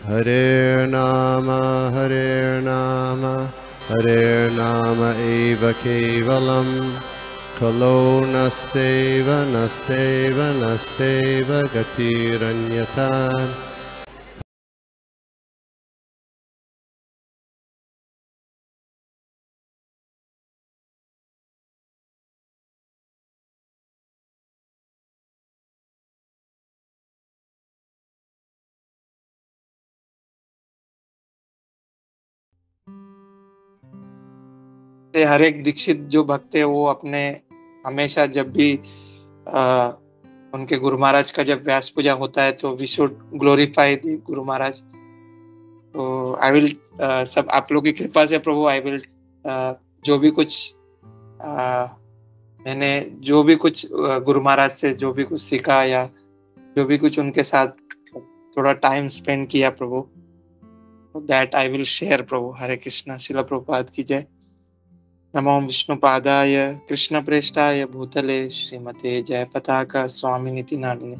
Hare Nama Hare Nama Eva Kevalam Kalo Nasteva Nasteva Nasteva Gatiranyata. हर एक दीक्षित जो भक्त है वो अपने हमेशा जब भी उनके गुरु महाराज का जब व्यास पूजा होता है तो we should glorify the Guru Maharaj. तो आई विल सब आप लोग की कृपा से प्रभु आई विल जो भी कुछ मैंने जो भी कुछ गुरु महाराज से जो भी कुछ सीखा या जो भी कुछ उनके साथ थोड़ा टाइम स्पेंड किया प्रभु, दैट आई विल शेयर प्रभु। हरे कृष्णा। शिला प्रभुपाद की जय। नमो विष्णुपादाय कृष्णप्रेष्ठाय भूतले श्रीमते जयपताका स्वामिनिति नामिने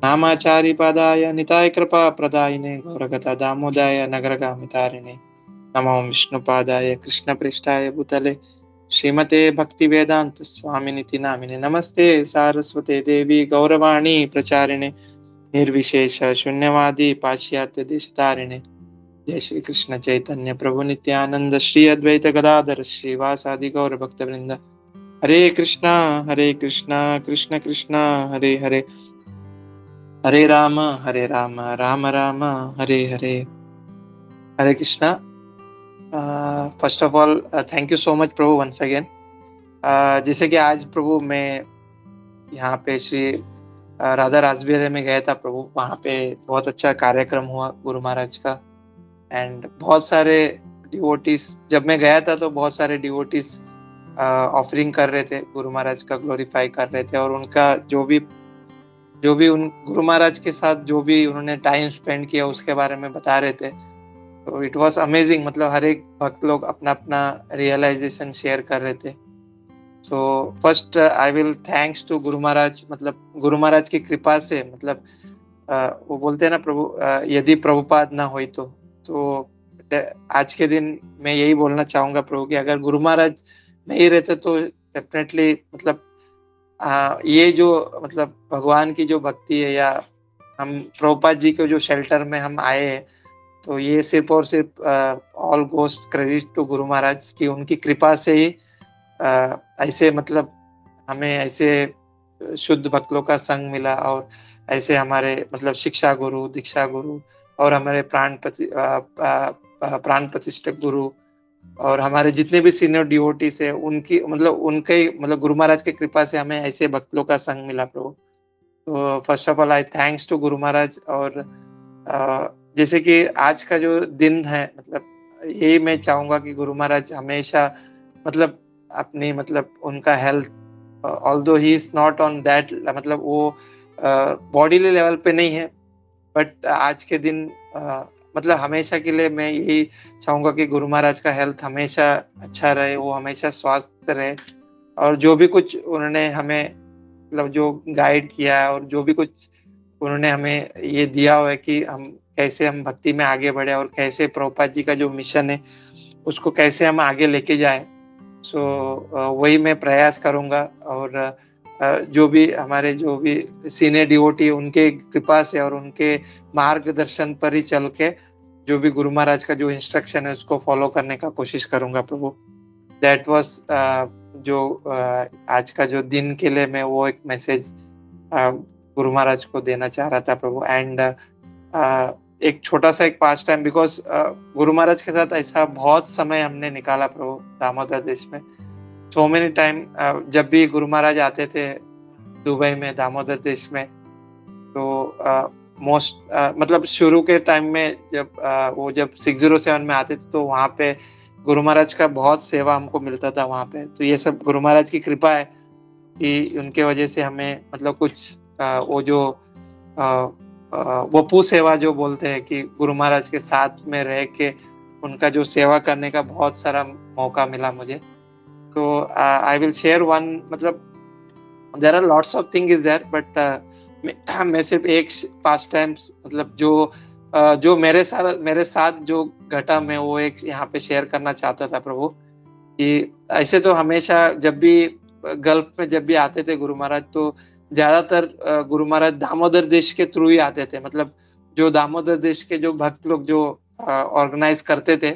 नामाचार्य पादाय निताय कृपा प्रदायिने गौरगता दामोदाय नगरगामितारिणे नमो विष्णुपादाय कृष्णप्रेष्ठाय भूतले श्रीमते भक्तिवेदांत स्वामिनिति नामिने नमस्ते सारस्वते देवी गौरवाणी प्रचारिणे निर्विशेष शून्यवादी पाश्चात्य देशतारिणे। जय श्री कृष्ण चैतन्य प्रभु नित्यानंद श्री अद्वैत गदाधर श्रीवासादि गौर भक्त वृंद। Hare Krishna Krishna Krishna Hare Hare, Hare Ram Ram Ram Hare Hare. Hare Krishna. First of all thank you so much प्रभु वंस अगेन। जैसे कि आज प्रभु मैं यहाँ पे श्री राधा रासबिहारी में गया था प्रभु, वहाँ पे बहुत अच्छा कार्यक्रम हुआ गुरु महाराज का एंड बहुत सारे डिवोटीज, जब मैं गया था तो बहुत सारे डिवोटीज ऑफरिंग कर रहे थे, गुरु महाराज का ग्लोरीफाई कर रहे थे और उनका जो भी उन गुरु महाराज के साथ जो भी उन्होंने टाइम स्पेंड किया उसके बारे में बता रहे थे। तो इट वाज अमेजिंग। मतलब हर एक भक्त लोग अपना अपना रियलाइजेशन शेयर कर रहे थे। So first I will thanks to Guru Maharaj. मतलब गुरु महाराज की कृपा से, मतलब वो बोलते हैं ना प्रभु, यदि प्रभुपाद ना होई तो आज के दिन मैं यही बोलना चाहूंगा प्रभु कि अगर गुरु महाराज नहीं रहते तो डेफिनेटली मतलब ये जो मतलब भगवान की जो भक्ति है या हम प्रभुपाद जी के जो शेल्टर में हम आए हैं, तो ये सिर्फ और सिर्फ all goes credit to Guru महाराज की उनकी कृपा से ही ऐसे मतलब हमें ऐसे शुद्ध भक्तों का संग मिला और ऐसे हमारे मतलब शिक्षा गुरु, दीक्षा गुरु और हमारे प्राण प्रतिष्ठक गुरु और हमारे जितने भी सीनियर डिवोटीज है उनकी मतलब उनके मतलब गुरु महाराज की कृपा से हमें ऐसे भक्तों का संग मिला प्रभु। तो first of all I thanks to Guru Maharaj. और जैसे कि आज का जो दिन है, मतलब यही मैं चाहूंगा कि गुरु महाराज हमेशा मतलब अपनी मतलब उनका health, although he is not on that, मतलब वो बॉडीली लेवल पे नहीं है, बट आज के दिन मतलब हमेशा के लिए मैं यही चाहूंगा कि गुरु महाराज का हेल्थ हमेशा अच्छा रहे, वो हमेशा स्वस्थ रहे और जो भी कुछ उन्होंने हमें मतलब जो गाइड किया है और जो भी कुछ उन्होंने हमें ये दिया हुआ है कि हम कैसे हम भक्ति में आगे बढ़े और कैसे प्रभुपाद जी का जो मिशन है उसको कैसे हम आगे लेके जाए। सो वही मैं प्रयास करूंगा और जो भी हमारे जो भी सीनियर डिवोटी उनके कृपा से और उनके मार्गदर्शन पर ही चल के जो भी गुरु महाराज का जो इंस्ट्रक्शन है उसको फॉलो करने का कोशिश करूंगा प्रभु। दैट वाज जो आज का जो दिन के लिए मैं वो एक मैसेज गुरु महाराज को देना चाह रहा था प्रभु। एंड एक छोटा सा एक पास टाइम, बिकॉज गुरु महाराज के साथ ऐसा बहुत समय हमने निकाला प्रभु दामोदर देश में। सो मेनी टाइम जब भी गुरु महाराज आते थे दुबई में दामोदर देश में, तो मोस्ट मतलब शुरू के टाइम में जब वो जब 607 में आते थे तो वहाँ पे गुरु महाराज का बहुत सेवा हमको मिलता था वहाँ पे। तो ये सब गुरु महाराज की कृपा है कि उनके वजह से हमें मतलब कुछ वो जो वपू सेवा जो बोलते हैं कि गुरु महाराज के साथ में रह के उनका जो सेवा करने का बहुत सारा मौका मिला मुझे। तो आई विल शेयर वन, मतलब there are lots of thing is there, but मैं सिर्फ एक पास टाइम मतलब जो जो मेरे साथ जो घटा, मैं वो एक यहाँ पे शेयर करना चाहता था प्रभु। कि ऐसे तो हमेशा जब भी गल्फ में जब भी आते थे गुरु महाराज, तो ज्यादातर गुरु महाराज दामोदर देश के थ्रू ही आते थे। मतलब जो दामोदर देश के जो भक्त लोग जो ऑर्गेनाइज करते थे,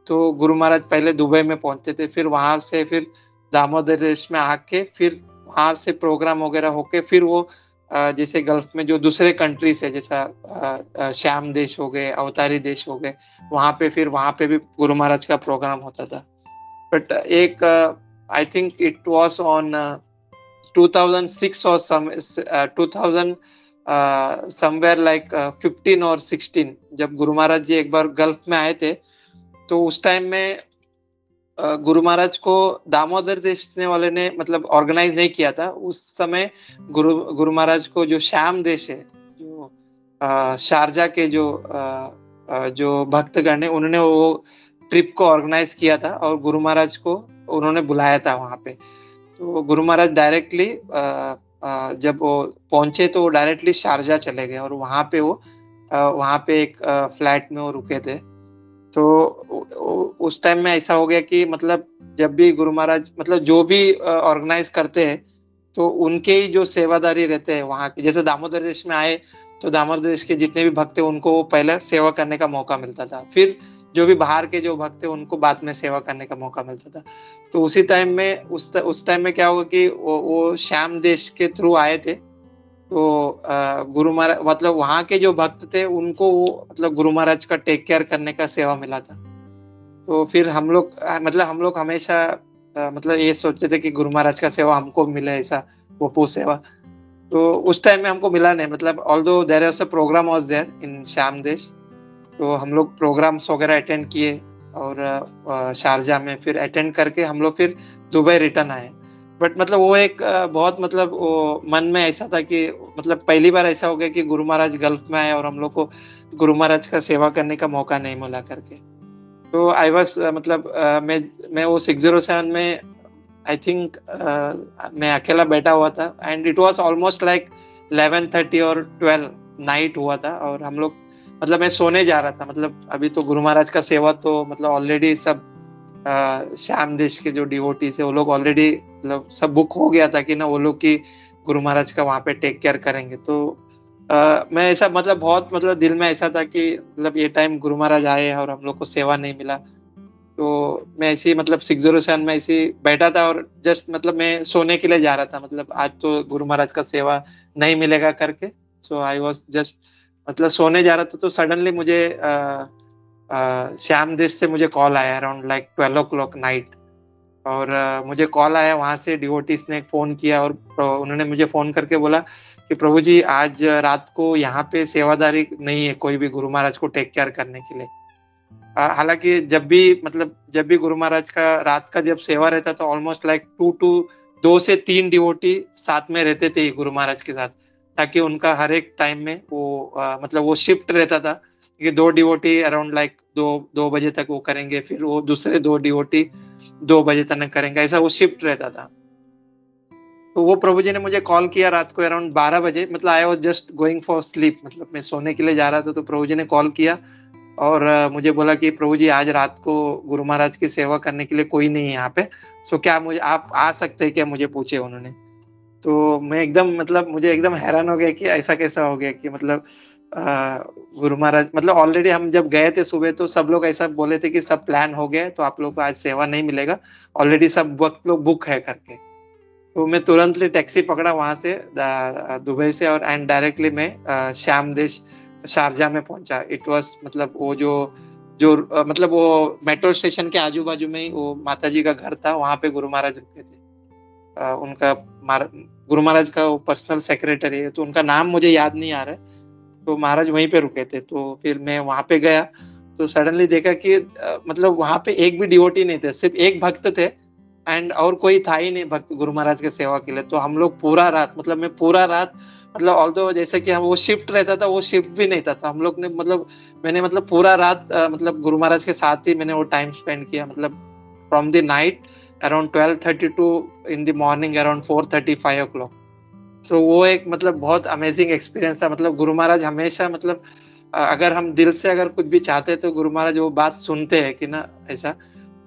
तो गुरु महाराज पहले दुबई में पहुंचते थे, फिर वहां से फिर दामोदर देश में आके फिर वहां से प्रोग्राम वगैरह होके फिर वो जैसे गल्फ में जो दूसरे कंट्रीज है, जैसा श्याम देश हो गए, अवतारी देश हो गए, वहां पे भी गुरु महाराज का प्रोग्राम होता था। बट एक I think it was on 2006 और 2000 समवेयर लाइक 15 और 16, जब गुरु महाराज जी एक बार गल्फ में आए थे, तो उस टाइम में गुरु महाराज को दामोदर देश वाले ने मतलब ऑर्गेनाइज नहीं किया था। उस समय गुरु महाराज को जो श्याम देश है, जो शारजा के जो भक्तगण है, उन्होंने वो ट्रिप को ऑर्गेनाइज किया था और गुरु महाराज को उन्होंने बुलाया था वहां पे। तो गुरु महाराज डायरेक्टली जब वो पहुंचे तो वो डायरेक्टली शारजा चले गए और वहां पे एक फ्लैट में वो रुके थे। तो उस टाइम में ऐसा हो गया कि मतलब जब भी गुरु महाराज मतलब जो भी ऑर्गेनाइज करते हैं, तो उनके ही जो सेवादारी रहते हैं वहां के, जैसे दामोदर देश में आए तो दामोदर देश के जितने भी भक्त थे उनको पहले सेवा करने का मौका मिलता था, फिर जो भी बाहर के जो भक्त थे उनको बाद में सेवा करने का मौका मिलता था। तो उसी टाइम में उस टाइम में क्या होगा कि वो श्याम देश के थ्रू आए थे। तो गुरु महाराज मतलब वहां के जो भक्त थे उनको वो मतलब गुरु महाराज का टेक केयर करने का सेवा मिला था। तो फिर हम लोग हमेशा मतलब ये सोचते थे कि गुरु महाराज का सेवा हमको मिले, ऐसा वो सेवा। तो उस टाइम में हमको मिला नहीं, मतलब although there was a program was there in Shyam Desh, तो हम लोग प्रोग्राम्स वगैरह अटेंड किए और शारजा में फिर अटेंड करके हम लोग फिर दुबई रिटर्न आए। बट मतलब वो एक बहुत मतलब वो मन में ऐसा था कि मतलब पहली बार ऐसा हो गया कि गुरु महाराज गल्फ में आए और हम लोग को गुरु महाराज का सेवा करने का मौका नहीं मिला करके। तो आई वाज मतलब मैं वो 607 में आई थिंक मैं अकेला बैठा हुआ था and it was almost like 11:30 और 12 नाइट हुआ था और हम लोग मतलब मैं सोने जा रहा था। मतलब अभी तो गुरु महाराज का सेवा तो मतलब ऑलरेडी सब श्याम देश के जो डिवोटीज है वो लोग ऑलरेडी मतलब सब बुक हो गया था कि ना वो लोग की गुरु महाराज का वहाँ पे टेक केयर करेंगे। तो मैं ऐसा मतलब बहुत मतलब दिल में ऐसा था कि मतलब ये टाइम गुरु महाराज आए और हम लोग को सेवा नहीं मिला। तो मैं ऐसे मतलब 607 में ऐसे बैठा था और जस्ट मतलब मैं सोने के लिए जा रहा था, मतलब आज तो गुरु महाराज का सेवा नहीं मिलेगा करके। सो आई वॉज जस्ट मतलब सोने जा रहा था, तो सडनली मुझे श्याम देश से मुझे कॉल आया अराउंड लाइक 12 o'clock नाइट। और मुझे कॉल आया वहां से, डिवोटीज ने फोन किया और उन्होंने मुझे फोन करके बोला कि प्रभु जी आज रात को यहाँ पे सेवादारी नहीं है कोई भी गुरु महाराज को टेक केयर करने के लिए। हालांकि जब भी गुरु महाराज का रात का जब सेवा रहता तो ऑलमोस्ट लाइक 2 से 3 डिवोटी साथ में रहते थे गुरु महाराज के साथ, ताकि उनका हर एक टाइम में वो मतलब वो शिफ्ट रहता था कि 2 डिवोटी अराउंड लाइक 2 बजे तक वो करेंगे, फिर वो दूसरे 2 डिवोटी 2 बजे तक करेंगे, ऐसा वो शिफ्ट रहता था। तो वो प्रभु जी ने मुझे कॉल किया रात को अराउंड 12 बजे, मतलब I was just going for sleep, मतलब मैं सोने के लिए जा रहा था। तो प्रभु जी ने कॉल किया और मुझे बोला कि प्रभु जी आज रात को गुरु महाराज की सेवा करने के लिए कोई नहीं है यहाँ पे, सो क्या मुझे आप आ सकते हैं क्या, मुझे पूछे उन्होंने। तो मैं एकदम मतलब मुझे एकदम हैरान हो गया कि ऐसा कैसा हो गया कि मतलब गुरु महाराज मतलब ऑलरेडी हम जब गए थे सुबह तो सब लोग ऐसा बोले थे कि सब प्लान हो गया है, तो आप लोग को आज सेवा नहीं मिलेगा, ऑलरेडी सब वक्त लोग बुक है करके। तो मैं तुरंतली टैक्सी पकड़ा वहां से दुबई से और एंड डायरेक्टली मैं श्याम देश शारजा में पहुंचा। इट वाज मतलब वो जो मतलब वो मेट्रो स्टेशन के आजू बाजू में ही वो माता जी का घर था, वहां पे गुरु महाराज रुके थे। उनका गुरु महाराज का वो पर्सनल सेक्रेटरी है, तो उनका नाम मुझे याद नहीं आ रहा है, तो महाराज वहीं पे रुके थे। तो फिर मैं वहां पे गया तो सडनली देखा कि मतलब वहां पे एक भी डिवोटी नहीं थे, सिर्फ एक भक्त थे एंड और कोई था ही नहीं भक्त गुरु महाराज के सेवा के लिए। तो हम लोग पूरा रात मतलब मैं पूरा रात मतलब ऑल्दो जैसे कि हम वो शिफ्ट रहता था वो शिफ्ट भी नहीं था, तो हम लोग ने मतलब मैंने मतलब पूरा रात मतलब गुरु महाराज के साथ ही मैंने वो टाइम स्पेंड किया, मतलब from the night around 12:30 to in the morning around 4:35 o'clock। So वो एक मतलब बहुत अमेजिंग एक्सपीरियंस था। मतलब गुरु महाराज हमेशा मतलब अगर हम दिल से अगर कुछ भी चाहते हैं तो गुरु महाराज वो बात सुनते हैं कि ना ऐसा।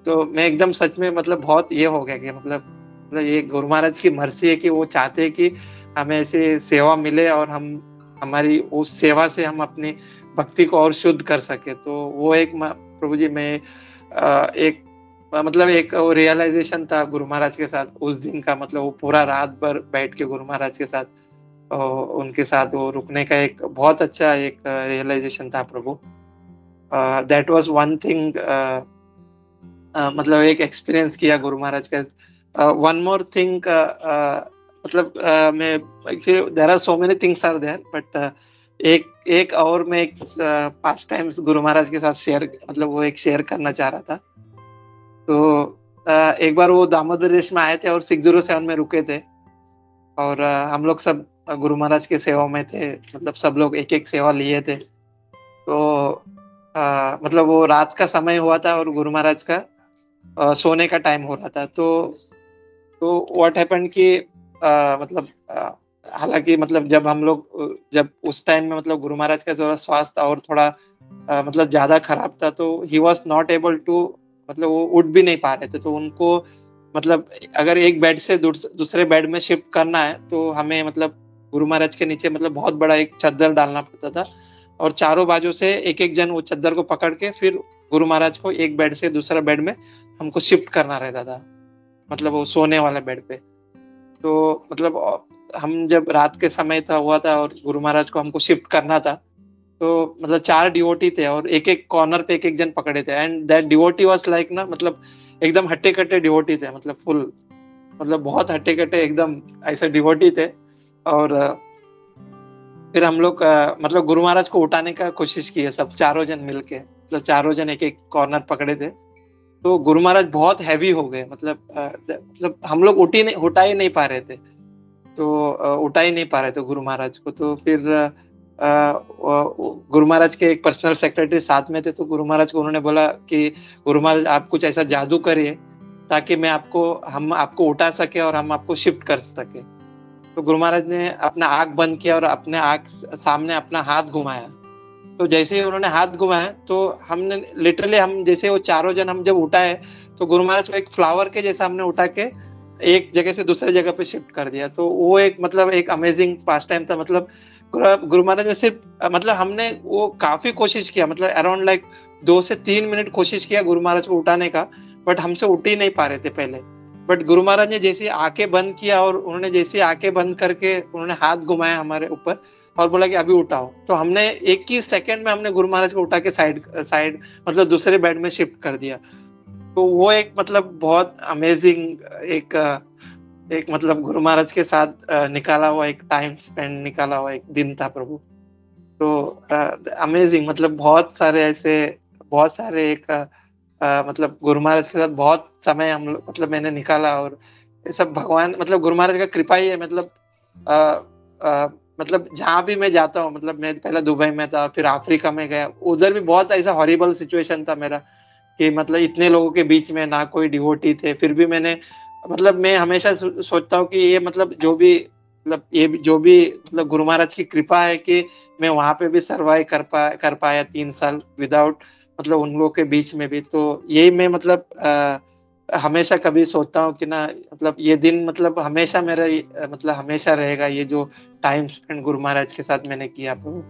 तो मैं एकदम सच में मतलब बहुत ये हो गया कि मतलब ये गुरु महाराज की मर्जी है कि वो चाहते हैं कि हमें ऐसे सेवा मिले और हम हमारी उस सेवा से हम अपनी भक्ति को और शुद्ध कर सके। तो वो एक प्रभु जी मैं एक मतलब एक रियलाइजेशन था गुरु महाराज के साथ उस दिन का, मतलब वो पूरा रात भर बैठ के गुरु महाराज के साथ उनके साथ वो रुकने का एक बहुत अच्छा एक रियलाइजेशन था प्रभु। दैट वाज वन थिंग, मतलब एक एक्सपीरियंस किया गुरु महाराज का। वन मोर थिंग, मतलब मैं actually there are so many things are there, but एक और मैं एक पास्ट टाइम्स गुरु महाराज के साथ शेयर मतलब वो एक शेयर करना चाह रहा था। तो एक बार वो दामोदर देश में आए थे और 607 में रुके थे और हम लोग सब गुरु महाराज के सेवा में थे, मतलब सब लोग एक एक सेवा लिए थे। तो मतलब वो रात का समय हुआ था और गुरु महाराज का सोने का टाइम हो रहा था। तो व्हाट हैपेंड कि मतलब हालांकि मतलब जब हम लोग जब उस टाइम में मतलब गुरु महाराज का थोड़ा स्वास्थ्य और थोड़ा मतलब ज्यादा खराब था, तो he was not able to, मतलब वो उठ भी नहीं पा रहे थे। तो उनको मतलब अगर एक बेड से दूसरे बेड में शिफ्ट करना है तो हमें मतलब गुरु महाराज के नीचे मतलब बहुत बड़ा एक चद्दर डालना पड़ता था और चारों बाजू से एक एक जन वो चद्दर को पकड़ के फिर गुरु महाराज को एक बेड से दूसरा बेड में हमको शिफ्ट करना रहता था, मतलब वो सोने वाले बेड पे। तो मतलब हम जब रात के समय था हुआ था और गुरु महाराज को हमको शिफ्ट करना था, तो मतलब 4 डिवोटी थे और एक एक कॉर्नर पे एक एक जन पकड़े थे। And that devotee was like ना, मतलब एकदम हट्टे कट्टे डिवोटी थे, मतलब फुल मतलब बहुत हट्टे कट्टे एकदम ऐसे डिवोटी थे। और फिर हम लोग मतलब गुरु महाराज को उठाने का कोशिश किए सब चारों जन मिलके, मतलब चारों जन एक एक कॉर्नर पकड़े थे। तो गुरु महाराज बहुत हैवी हो गए, मतलब हम लोग उठा ही नहीं पा रहे थे। तो उठा ही नहीं पा रहे थे गुरु महाराज को। तो फिर गुरु महाराज के एक पर्सनल सेक्रेटरी साथ में थे, तो गुरु महाराज को उन्होंने बोला कि गुरु महाराज आप कुछ ऐसा जादू करिए ताकि हम आपको उठा सके और हम आपको शिफ्ट कर सके। तो गुरु महाराज ने अपना आंख बंद किया और अपने आंख सामने अपना हाथ घुमाया। तो जैसे ही उन्होंने हाथ घुमाया तो हमने लिटरली हम जैसे वो चारों जन हम जब उठाए तो गुरु महाराज को एक फ्लावर के जैसा हमने उठा के एक जगह से दूसरे जगह पे शिफ्ट कर दिया। तो वो एक मतलब एक अमेजिंग पास टाइम था। मतलब गुरु महाराज ने सिर्फ मतलब हमने वो काफी कोशिश किया, मतलब अराउंड लाइक 2 से 3 मिनट कोशिश किया गुरु महाराज को उठाने का, बट हमसे उठ ही नहीं पा रहे थे पहले। बट गुरु महाराज ने जैसे आंखें बंद किया और उन्होंने जैसे आंखें बंद करके उन्होंने हाथ घुमाया हमारे ऊपर और बोला कि अभी उठाओ, तो हमने एक ही सेकंड में हमने गुरु महाराज को उठा के साइड मतलब दूसरे बेड में शिफ्ट कर दिया। तो वो एक मतलब बहुत अमेजिंग एक मतलब गुरु महाराज के साथ निकाला हुआ एक टाइम स्पेंड निकाला हुआ एक दिन था प्रभु। तो अमेजिंग, मतलब बहुत सारे एक मतलब गुरु महाराज के साथ बहुत समय हम लोग मतलब मैंने निकाला। और ये सब भगवान मतलब गुरु महाराज का कृपा ही है। मतलब मतलब जहाँ भी मैं जाता हूँ, मतलब मैं पहले दुबई में था, फिर अफ्रीका में गया, उधर भी बहुत ऐसा हॉरिबल सिचुएशन था मेरा कि मतलब इतने लोगों के बीच में ना कोई डिवोटी थे, फिर भी मैं हमेशा सोचता हूँ कि ये मतलब जो भी मतलब गुरु महाराज की कृपा है कि मैं वहां पे भी सर्वाइव कर पाया 3 साल विदाउट मतलब उन लोगों के बीच में भी। तो यही मैं मतलब हमेशा कभी सोचता हूँ कि ना मतलब ये दिन मतलब हमेशा मेरा मतलब हमेशा रहेगा, ये जो टाइम स्पेंड गुरु महाराज के साथ मैंने किया प्रभु।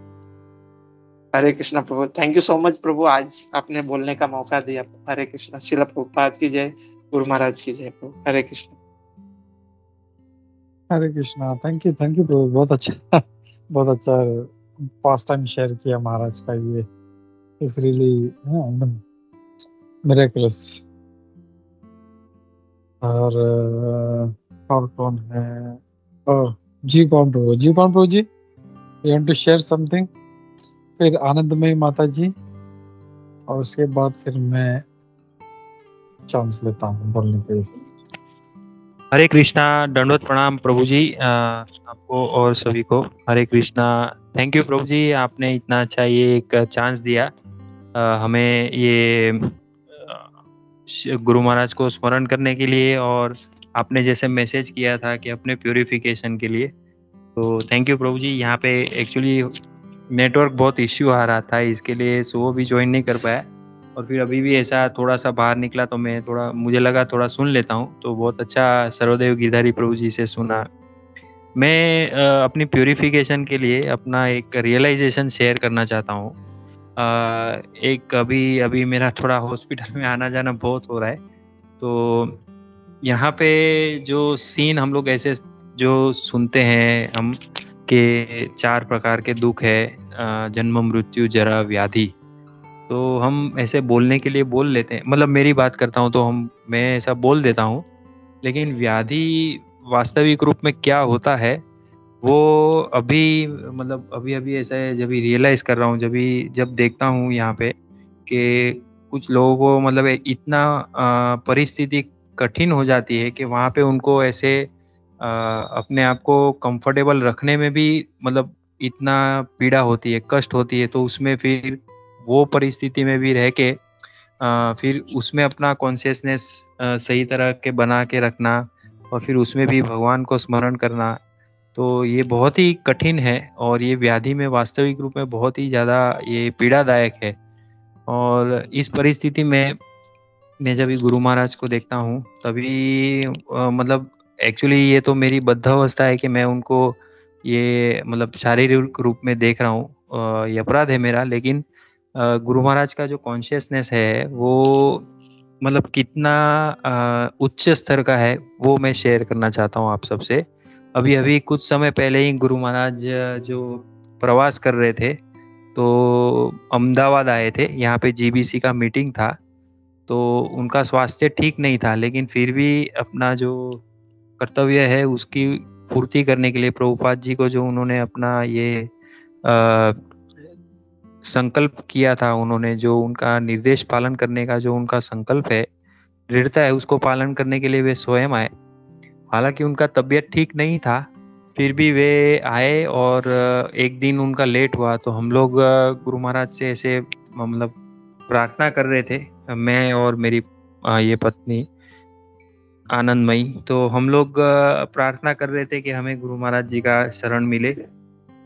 हरे कृष्णा प्रभु, थैंक यू सो मच प्रभु, आज आपने बोलने का मौका दिया। हरे कृष्णा, श्रील प्रभुपाद की जय, गुरु महाराज की जय प्रभु। हरे कृष्णा। हरे कृष्णा, थैंक यू प्रभु, बहुत अच्छा बहुत अच्छा पास्ट टाइम शेयर किया महाराज का। ये इज रियली एकदम मिरेकुलस। और कौन है? ओह जी, कौन प्रभु जी, you want to share something? फिर आनंदमयी माता जी और उसके बाद फिर मैं चांस लेता हूँ बोलने के लिए। हरे कृष्णा, दंडवत प्रणाम प्रभु जी आपको और सभी को। हरे कृष्णा, थैंक यू प्रभु जी, आपने इतना अच्छा ये एक चांस दिया हमें ये गुरु महाराज को स्मरण करने के लिए, और आपने जैसे मैसेज किया था कि अपने प्यूरिफिकेशन के लिए। तो थैंक यू प्रभु जी। यहाँ पे एक्चुअली नेटवर्क बहुत इश्यू आ रहा था, इसके लिए सो वो भी ज्वाइन नहीं कर पाया। और फिर अभी भी ऐसा थोड़ा सा बाहर निकला तो मैं थोड़ा, मुझे लगा थोड़ा सुन लेता हूँ, तो बहुत अच्छा सर्वदेव गिरधारी प्रभु जी से सुना। मैं अपनी प्यूरिफिकेशन के लिए अपना एक रियलाइजेशन शेयर करना चाहता हूँ। एक अभी अभी मेरा थोड़ा हॉस्पिटल में आना जाना बहुत हो रहा है, तो यहाँ पे जो सीन हम लोग ऐसे जो सुनते हैं हम कि 4 प्रकार के दुख है, जन्म मृत्यु जरा व्याधि, तो हम ऐसे बोलने के लिए बोल लेते हैं, मतलब मेरी बात करता हूँ तो मैं ऐसा बोल देता हूँ। लेकिन व्याधि वास्तविक रूप में क्या होता है वो अभी, मतलब अभी अभी ऐसा है, जब रियलाइज कर रहा हूँ, जब देखता हूँ यहाँ पे कि कुछ लोगों को मतलब इतना परिस्थिति कठिन हो जाती है कि वहाँ पे उनको ऐसे अपने आप को कंफर्टेबल रखने में भी मतलब इतना पीड़ा होती है, कष्ट होती है, तो उसमें फिर वो परिस्थिति में भी रह के फिर उसमें अपना कॉन्शियसनेस सही तरह के बना के रखना और फिर उसमें भी भगवान को स्मरण करना, तो ये बहुत ही कठिन है और ये व्याधि में वास्तविक रूप में बहुत ही ज़्यादा ये पीड़ादायक है। और इस परिस्थिति में मैं जब गुरु महाराज को देखता हूँ तभी मतलब एक्चुअली ये तो मेरी बद्ध अवस्था है कि मैं उनको ये मतलब शारीरिक रूप में देख रहा हूँ, ये अपराध है मेरा, लेकिन गुरु महाराज का जो कॉन्शियसनेस है वो मतलब कितना उच्च स्तर का है वो मैं शेयर करना चाहता हूँ आप सबसे। अभी अभी कुछ समय पहले ही गुरु महाराज जो प्रवास कर रहे थे तो अहमदाबाद आए थे, यहाँ पे जीबीसी का मीटिंग था, तो उनका स्वास्थ्य ठीक नहीं था, लेकिन फिर भी अपना जो कर्तव्य है उसकी पूर्ति करने के लिए प्रभुपाद जी को जो उन्होंने अपना ये संकल्प किया था, उन्होंने जो उनका निर्देश पालन करने का जो उनका संकल्प है, दृढ़ता है, उसको पालन करने के लिए वे स्वयं आए। हालांकि उनका तबीयत ठीक नहीं था, फिर भी वे आए और एक दिन उनका लेट हुआ तो हम लोग गुरु महाराज से ऐसे मतलब प्रार्थना कर रहे थे, मैं और मेरी ये पत्नी आनंदमयी, तो हम लोग प्रार्थना कर रहे थे कि हमें गुरु महाराज जी का शरण मिले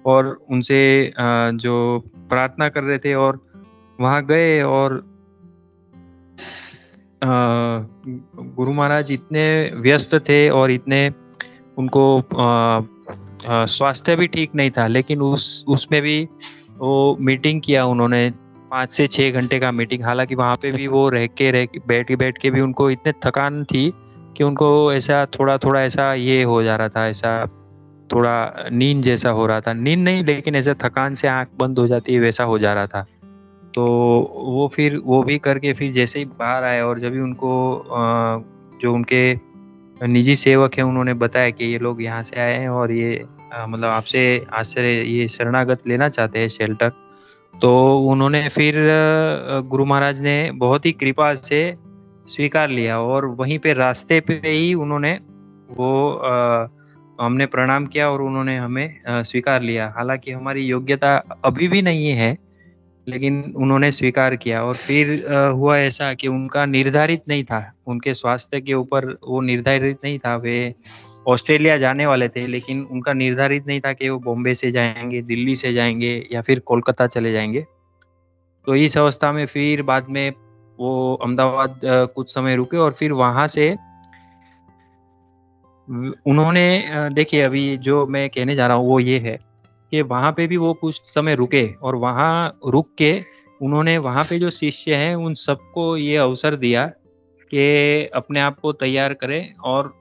और उनसे जो प्रार्थना कर रहे थे और वहाँ गए और गुरु महाराज इतने व्यस्त थे और इतने उनको स्वास्थ्य भी ठीक नहीं था, लेकिन उसमें भी वो मीटिंग किया उन्होंने 5 से 6 घंटे का मीटिंग। हालांकि वहाँ पे भी वो बैठ के भी उनको इतने थकान थी कि उनको ऐसा थोड़ा ऐसा ये हो जा रहा था, ऐसा थोड़ा नींद जैसा हो रहा था, नींद नहीं लेकिन ऐसा थकान से आंख बंद हो जाती है वैसा हो जा रहा था। तो वो भी करके फिर जैसे ही बाहर आए और जब भी उनको जो उनके निजी सेवक हैं उन्होंने बताया कि ये लोग यहाँ से आए हैं और ये मतलब आपसे आश्रय ये शरणागत लेना चाहते हैं शेल्टर, तो उन्होंने फिर गुरु महाराज ने बहुत ही कृपा से स्वीकार लिया और वहीं पे रास्ते पे ही उन्होंने वो हमने प्रणाम किया और उन्होंने हमें स्वीकार लिया। हालांकि हमारी योग्यता अभी भी नहीं है, लेकिन उन्होंने स्वीकार किया। और फिर हुआ ऐसा कि उनका निर्धारित नहीं था, उनके स्वास्थ्य के ऊपर वो निर्धारित नहीं था, वे ऑस्ट्रेलिया जाने वाले थे, लेकिन उनका निर्धारित नहीं था कि वो बॉम्बे से जाएंगे, दिल्ली से जाएंगे या फिर कोलकाता चले जाएंगे। तो इस अवस्था में फिर बाद में वो अहमदाबाद कुछ समय रुके और फिर वहाँ से उन्होंने देखिए अभी जो मैं कहने जा रहा हूँ वो ये है कि वहाँ पे भी वो कुछ समय रुके और वहाँ रुक के उन्होंने वहाँ पे जो शिष्य हैं उन सबको ये अवसर दिया कि अपने आप को तैयार करें, और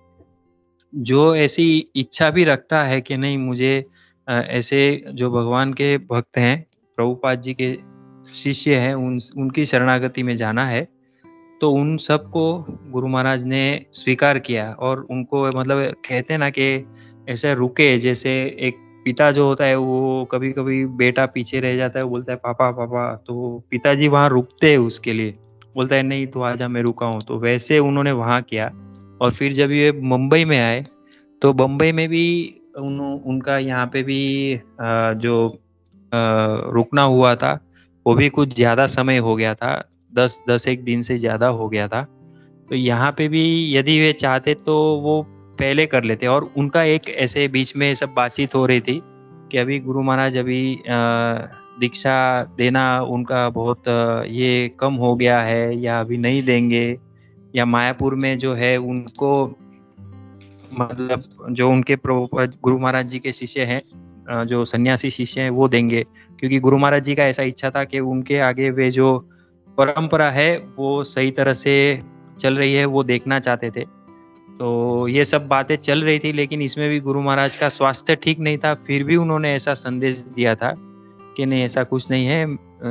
जो ऐसी इच्छा भी रखता है कि नहीं मुझे ऐसे जो भगवान के भक्त हैं, प्रभुपाद जी के शिष्य हैं, उनकी शरणागति में जाना है, तो उन सबको गुरु महाराज ने स्वीकार किया और उनको मतलब कहते हैं ना कि ऐसे रुके, जैसे एक पिता जो होता है वो कभी कभी बेटा पीछे रह जाता है, वो बोलता है पापा पापा, तो पिताजी वहाँ रुकते हैं उसके लिए, बोलता है नहीं तो आजा मैं रुका हूँ, तो वैसे उन्होंने वहाँ किया। और फिर जब ये मुंबई में आए तो बम्बई में भी उनका यहाँ पे भी जो रुकना हुआ था वो भी कुछ ज़्यादा समय हो गया था, 10 एक दिन से ज़्यादा हो गया था। तो यहाँ पे भी यदि वे चाहते तो वो पहले कर लेते, और उनका एक ऐसे बीच में सब बातचीत हो रही थी कि अभी गुरु महाराज अभी दीक्षा देना उनका बहुत ये कम हो गया है, या अभी नहीं देंगे, या मायापुर में जो है उनको मतलब जो उनके गुरु महाराज जी के शिष्य हैं, जो सन्यासी शिष्य हैं वो देंगे, क्योंकि गुरु महाराज जी का ऐसा इच्छा था कि उनके आगे वे जो परंपरा है वो सही तरह से चल रही है वो देखना चाहते थे। तो ये सब बातें चल रही थी, लेकिन इसमें भी गुरु महाराज का स्वास्थ्य ठीक नहीं था, फिर भी उन्होंने ऐसा संदेश दिया था कि नहीं ऐसा कुछ नहीं है,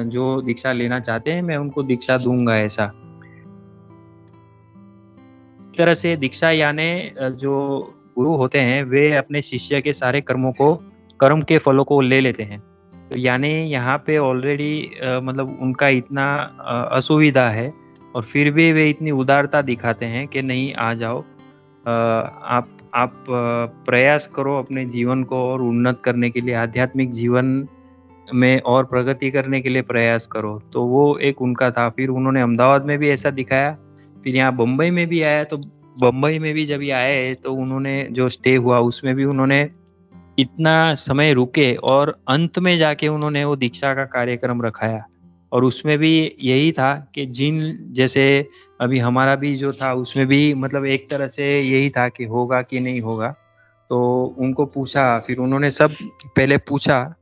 जो दीक्षा लेना चाहते हैं मैं उनको दीक्षा दूंगा। ऐसा एक तरह से दीक्षा यानी जो गुरु होते हैं वे अपने शिष्य के सारे कर्म के फलों को ले लेते हैं। तो यानी यहाँ पे ऑलरेडी मतलब उनका इतना असुविधा है और फिर भी वे इतनी उदारता दिखाते हैं कि नहीं आ जाओ, आप प्रयास करो अपने जीवन को और उन्नत करने के लिए, आध्यात्मिक जीवन में और प्रगति करने के लिए प्रयास करो। तो वो एक उनका था। फिर उन्होंने अहमदाबाद में भी ऐसा दिखाया, फिर यहाँ बम्बई में भी आया। तो बम्बई में भी जब ये आए तो उन्होंने जो स्टे हुआ उसमें भी उन्होंने इतना समय रुके और अंत में जाके उन्होंने वो दीक्षा का कार्यक्रम रखाया। और उसमें भी यही था कि जिन जैसे अभी हमारा भी जो था उसमें भी मतलब एक तरह से यही था कि होगा कि नहीं होगा। तो उनको पूछा, फिर उन्होंने सब पहले पूछा,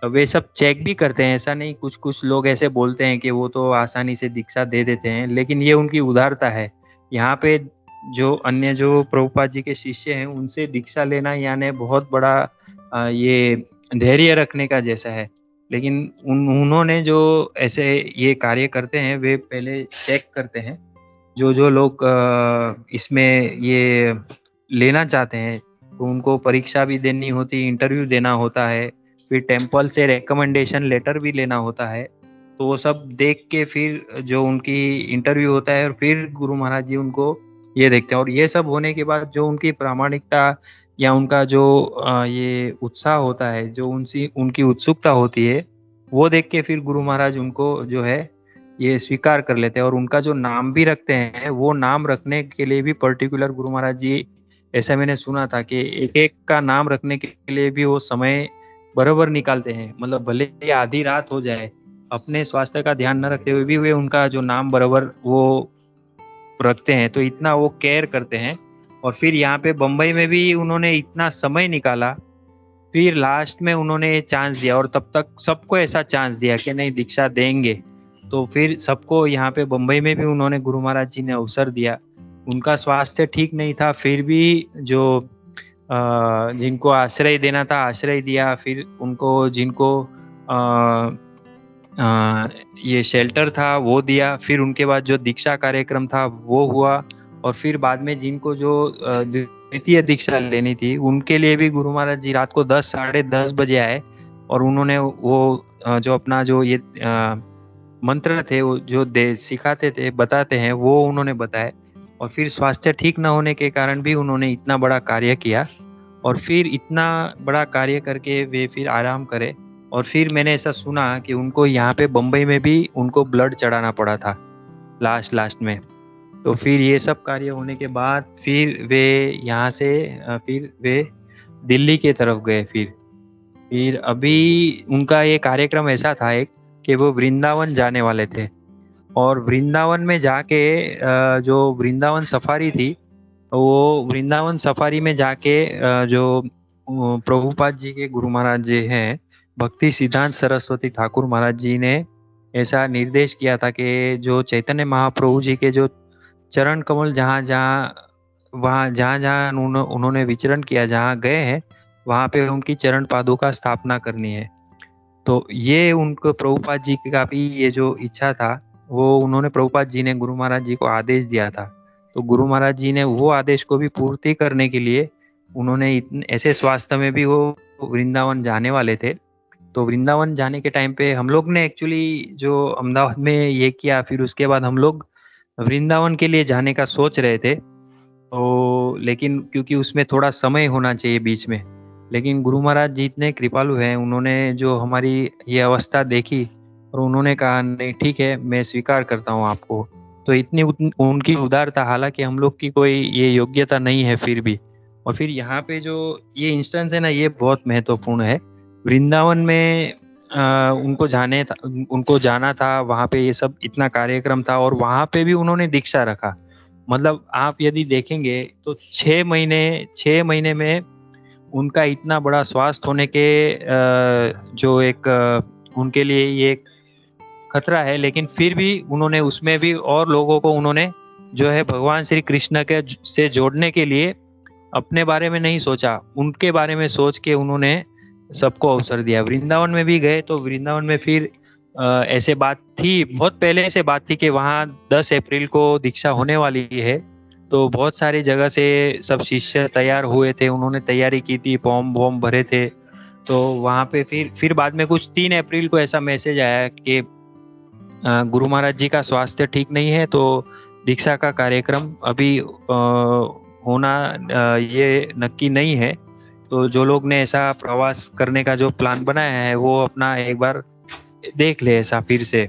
वे सब चेक भी करते हैं, ऐसा नहीं, कुछ कुछ लोग ऐसे बोलते हैं कि वो तो आसानी से दीक्षा दे देते हैं, लेकिन ये उनकी उदारता है। यहाँ पे जो अन्य जो प्रभुपाद जी के शिष्य हैं उनसे दीक्षा लेना यानी बहुत बड़ा ये धैर्य रखने का जैसा है। लेकिन उन्होंने जो ऐसे ये कार्य करते हैं वे पहले चेक करते हैं, जो लोग इसमें ये लेना चाहते हैं तो उनको परीक्षा भी देनी होती, इंटरव्यू देना होता है, फिर टेम्पल से रिकमेंडेशन लेटर भी लेना होता है। तो वो सब देख के फिर जो उनकी इंटरव्यू होता है और फिर गुरु महाराज जी उनको ये देखते हैं। और ये सब होने के बाद जो उनकी प्रामाणिकता या उनका जो ये उत्साह होता है, जो उनकी उत्सुकता होती है, वो देख के फिर गुरु महाराज उनको जो है ये स्वीकार कर लेते हैं। और उनका जो नाम भी रखते हैं, वो नाम रखने के लिए भी पर्टिकुलर गुरु महाराज जी, ऐसा मैंने सुना था कि एक एक का नाम रखने के लिए भी वो समय बराबर निकालते हैं। मतलब भले ही आधी रात हो जाए, अपने स्वास्थ्य का ध्यान न रखते हुए भी वे उनका जो नाम बराबर वो रखते हैं। तो इतना वो केयर करते हैं। और फिर यहाँ पे बम्बई में भी उन्होंने इतना समय निकाला, फिर लास्ट में उन्होंने चांस दिया, और तब तक सबको ऐसा चांस दिया कि नहीं दीक्षा देंगे। तो फिर सबको यहाँ पे बम्बई में भी उन्होंने गुरु महाराज जी ने अवसर दिया। उनका स्वास्थ्य ठीक नहीं था, फिर भी जो जिनको आश्रय देना था आश्रय दिया, फिर उनको जिनको ये शेल्टर था वो दिया, फिर उनके बाद जो दीक्षा कार्यक्रम था वो हुआ। और फिर बाद में जिनको जो द्वितीय दीक्षा लेनी थी उनके लिए भी गुरु महाराज जी रात को 10 साढ़े 10 बजे आए और उन्होंने वो जो अपना जो ये मंत्र थे वो जो सिखाते थे बताते हैं वो उन्होंने बताए। और फिर स्वास्थ्य ठीक न होने के कारण भी उन्होंने इतना बड़ा कार्य किया, और फिर इतना बड़ा कार्य करके वे फिर आराम करे। और फिर मैंने ऐसा सुना कि उनको यहाँ पे बम्बई में भी उनको ब्लड चढ़ाना पड़ा था लास्ट में। तो फिर ये सब कार्य होने के बाद फिर वे यहाँ से फिर वे दिल्ली के तरफ गए। फिर अभी उनका ये कार्यक्रम ऐसा था एक कि वो वृंदावन जाने वाले थे, और वृंदावन में जाके जो वृंदावन सफारी थी, वो वृंदावन सफारी में जाके जो प्रभुपाद जी के गुरु महाराज जी हैं, भक्ति सिद्धांत सरस्वती ठाकुर महाराज जी ने ऐसा निर्देश किया था कि जो चैतन्य महाप्रभु जी के जो चरण कमल जहाँ उन्होंने विचरण किया, जहाँ गए हैं वहाँ पे उनकी चरण पादुका स्थापना करनी है। तो ये उनको प्रभुपाद जी का भी ये जो इच्छा था वो उन्होंने प्रभुपाद जी ने गुरु महाराज जी को आदेश दिया था। तो गुरु महाराज जी ने वो आदेश को भी पूर्ति करने के लिए उन्होंने ऐसे स्वास्थ्य में भी वो वृंदावन जाने वाले थे। तो वृंदावन जाने के टाइम पे हम लोग ने एक्चुअली जो अहमदाबाद में ये किया, फिर उसके बाद हम लोग वृंदावन के लिए जाने का सोच रहे थे। तो लेकिन क्योंकि उसमें थोड़ा समय होना चाहिए बीच में, लेकिन गुरु महाराज जी इतने कृपालु हैं, उन्होंने जो हमारी ये अवस्था देखी और उन्होंने कहा नहीं ठीक है मैं स्वीकार करता हूँ आपको। तो इतनी उनकी उदारता, हालांकि हम लोग की कोई ये योग्यता नहीं है फिर भी। और फिर यहाँ पे जो ये इंस्टेंस है ना, ये बहुत महत्वपूर्ण है। वृंदावन में उनको जाना था, वहाँ पे ये सब इतना कार्यक्रम था और वहाँ पे भी उन्होंने दीक्षा रखा। मतलब आप यदि देखेंगे तो 6 महीने में उनका इतना बड़ा स्वास्थ्य होने के जो एक उनके लिए ये एक खतरा है, लेकिन फिर भी उन्होंने उसमें भी और लोगों को उन्होंने जो है भगवान श्री कृष्ण के से जोड़ने के लिए अपने बारे में नहीं सोचा, उनके बारे में सोच के उन्होंने सबको अवसर दिया। वृंदावन में भी गए तो वृंदावन में फिर ऐसे बात थी, बहुत पहले से बात थी कि वहाँ 10 अप्रैल को दीक्षा होने वाली है, तो बहुत सारी जगह से सब शिष्य तैयार हुए थे, उन्होंने तैयारी की थी, फॉर्म वॉर्म भरे थे। तो वहाँ पे फिर बाद में कुछ 3 अप्रैल को ऐसा मैसेज आया कि गुरु महाराज जी का स्वास्थ्य ठीक नहीं है, तो दीक्षा का कार्यक्रम अभी होना ये नक्की नहीं है। तो जो लोग ने ऐसा प्रवास करने का जो प्लान बनाया है वो अपना एक बार देख ले ऐसा फिर से।